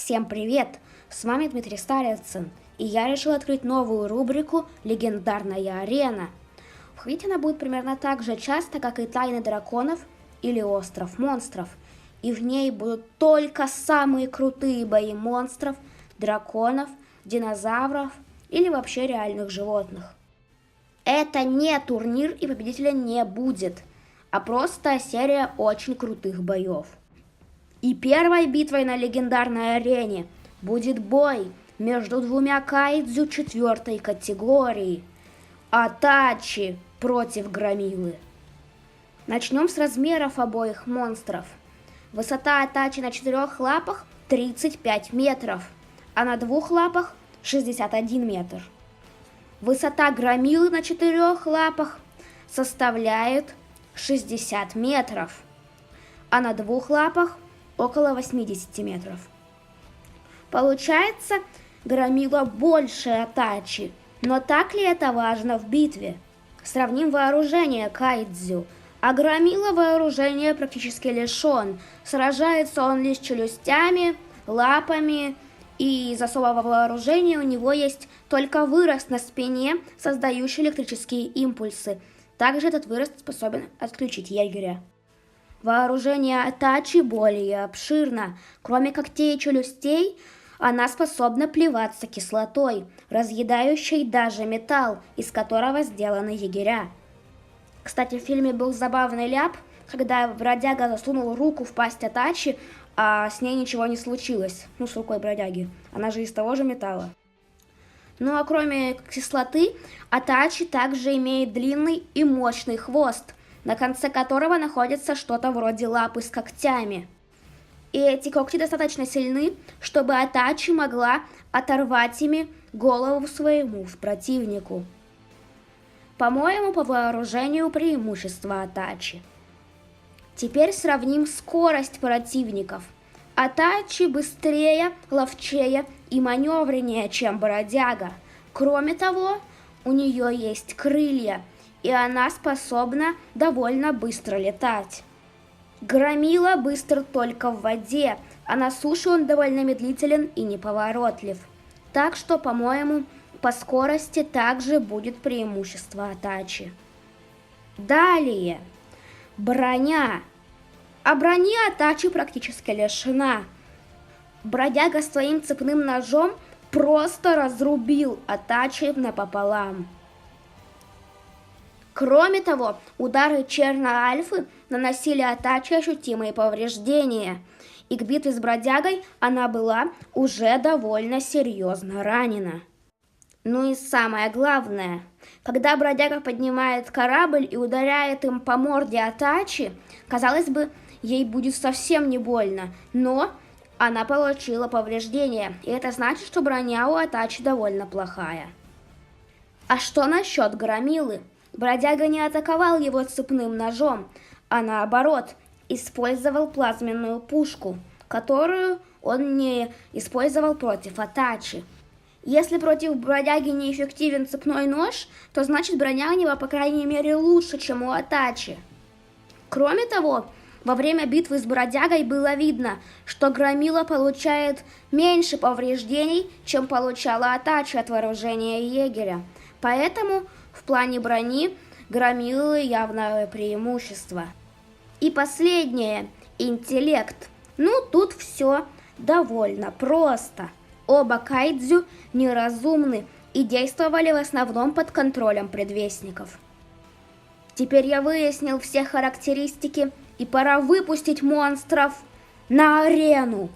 Всем привет! С вами Дмитрий Старицын, и я решил открыть новую рубрику «Легендарная арена». Входить она будет примерно так же часто, как и «Тайны драконов» или «Остров монстров», и в ней будут только самые крутые бои монстров, драконов, динозавров или вообще реальных животных. Это не турнир, и победителя не будет, а просто серия очень крутых боев. И первой битвой на легендарной арене будет бой между двумя кайдзю 4-й категории – Атачи против Громилы. Начнем с размеров обоих монстров. Высота Атачи на 4 лапах 35 метров, а на 2 лапах 61 метр. Высота Громилы на 4 лапах составляет 60 метров, а на 2 лапах около 80 метров. Получается, Громила больше Атачи, но так ли это важно в битве? Сравним вооружение кайдзю, а Громила вооружения практически лишен. Сражается он лишь челюстями, лапами, и из особого вооружения у него есть только вырост на спине, создающий электрические импульсы. Также этот вырост способен отключить егеря. Вооружение Атачи более обширно. Кроме когтей и челюстей, она способна плеваться кислотой, разъедающей даже металл, из которого сделаны егеря. Кстати, в фильме был забавный ляп, когда бродяга засунул руку в пасть Атачи, а с ней ничего не случилось. С рукой бродяги. Она же из того же металла. Ну а кроме кислоты, Атачи также имеет длинный и мощный хвост, на конце которого находится что-то вроде лапы с когтями. И эти когти достаточно сильны, чтобы Атачи могла оторвать ими голову своему противнику. По-моему, по вооружению преимущество Атачи. Теперь сравним скорость противников. Атачи быстрее, ловчее и маневреннее, чем бродяга. Кроме того, у нее есть крылья, и она способна довольно быстро летать. Громила быстр только в воде, а на суше он довольно медлителен и неповоротлив. Так что, по-моему, по скорости также будет преимущество Атачи. Далее. Броня. А брони Атачи практически лишена. Бродяга своим цепным ножом просто разрубил Атачи напополам. Кроме того, удары Черно-Альфы наносили Атачи ощутимые повреждения, и к битве с бродягой она была уже довольно серьезно ранена. Ну и самое главное, когда бродяга поднимает корабль и ударяет им по морде Атачи, казалось бы, ей будет совсем не больно, но она получила повреждения, и это значит, что броня у Атачи довольно плохая. А что насчет Громилы? Бродяга не атаковал его цепным ножом, а наоборот, использовал плазменную пушку, которую он не использовал против Атачи. Если против бродяги неэффективен цепной нож, то значит броня у него, по крайней мере, лучше, чем у Атачи. Кроме того, во время битвы с бродягой было видно, что Громила получает меньше повреждений, чем получала Атачи от вооружения егеря. Поэтому в плане брони Громилы явное преимущество. И последнее – интеллект. Тут все довольно просто. Оба кайдзю неразумны и действовали в основном под контролем предвестников. Теперь я выяснил все характеристики, и пора выпустить монстров на арену.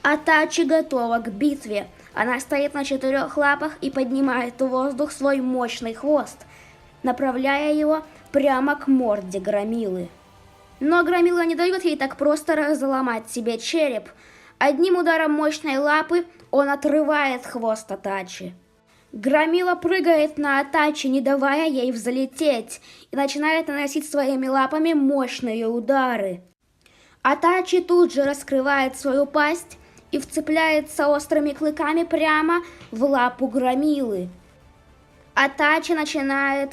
Атачи готова к битве. Она стоит на 4 лапах и поднимает в воздух свой мощный хвост, направляя его прямо к морде Громилы. Но Громила не дает ей так просто разломать себе череп. Одним ударом мощной лапы он отрывает хвост Атачи. Громила прыгает на Атачи, не давая ей взлететь, и начинает наносить своими лапами мощные удары. Атачи тут же раскрывает свою пасть и вцепляется острыми клыками прямо в лапу Громилы. Атачи начинает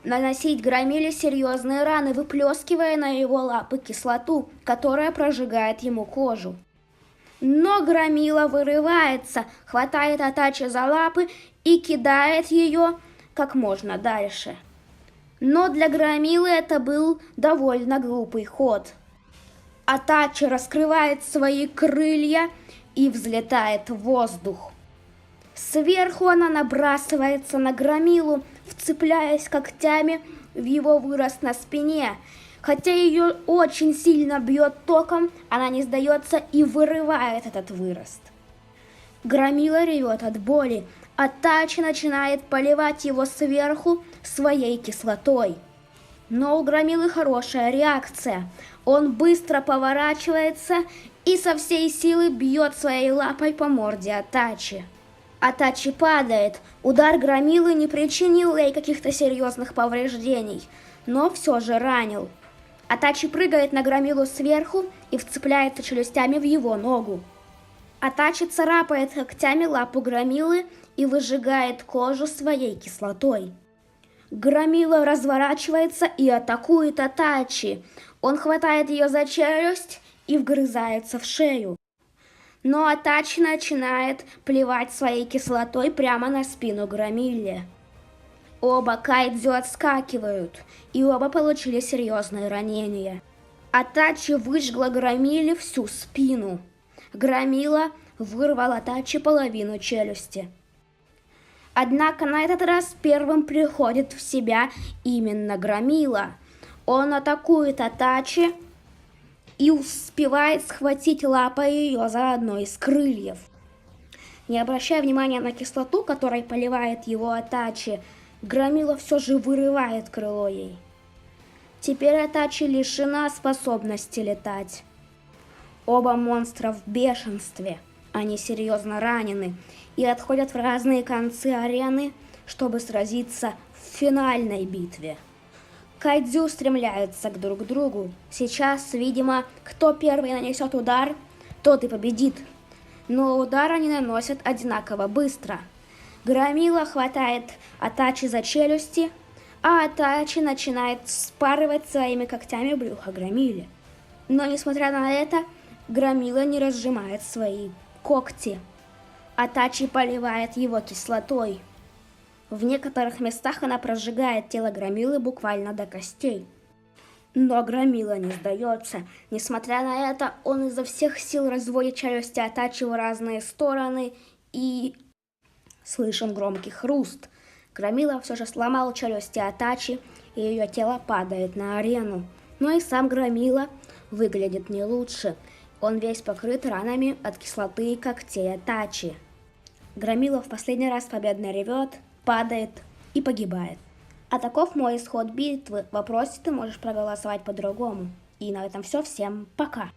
наносить Громиле серьезные раны, выплескивая на его лапы кислоту, которая прожигает ему кожу. Но Громила вырывается, хватает Атачи за лапы и кидает ее как можно дальше. Но для Громилы это был довольно глупый ход. Атачи раскрывает свои крылья и взлетает в воздух. Сверху она набрасывается на Громилу, вцепляясь когтями в его вырост на спине. Хотя ее очень сильно бьет током, она не сдается и вырывает этот вырост. Громила ревет от боли, а Атачи начинает поливать его сверху своей кислотой. Но у Громилы хорошая реакция. Он быстро поворачивается и со всей силы бьет своей лапой по морде Атачи. Атачи падает. Удар Громилы не причинил ей каких-то серьезных повреждений, но все же ранил. Атачи прыгает на Громилу сверху и вцепляется челюстями в его ногу. Атачи царапает когтями лапу Громилы и выжигает кожу своей кислотой. Громила разворачивается и атакует Атачи. Он хватает ее за челюсть и вгрызается в шею. Но Атачи начинает плевать своей кислотой прямо на спину Громиле. Оба кайдзю отскакивают, и оба получили серьезные ранения. Атачи выжгла Громиле всю спину. Громила вырвал Атачи половину челюсти. Однако на этот раз первым приходит в себя именно Громила. Он атакует Атачи и успевает схватить лапой ее за одно из крыльев. Не обращая внимания на кислоту, которой поливает его Атачи, Громила все же вырывает крыло ей. Теперь Атачи лишена способности летать. Оба монстра в бешенстве. Они серьезно ранены и отходят в разные концы арены, чтобы сразиться в финальной битве. Кайдзю стремляются друг к другу. Сейчас, видимо, кто первый нанесет удар, тот и победит. Но удар они наносят одинаково быстро. Громила хватает Атачи за челюсти, а Атачи начинает вспарывать своими когтями брюхо Громиле. Но, несмотря на это, Громила не разжимает свои когти. Атачи поливает его кислотой. В некоторых местах она прожигает тело Громилы буквально до костей. Но Громила не сдается. Несмотря на это, он изо всех сил разводит челюсти Атачи в разные стороны и... Слышен громкий хруст. Громила все же сломал челюсти Атачи, и ее тело падает на арену. Но и сам Громила выглядит не лучше. Он весь покрыт ранами от кислоты и когтей Атачи. Громила в последний раз победно ревет, падает и погибает. А таков мой исход битвы. В вопросе ты можешь проголосовать по-другому. И на этом все. Всем пока!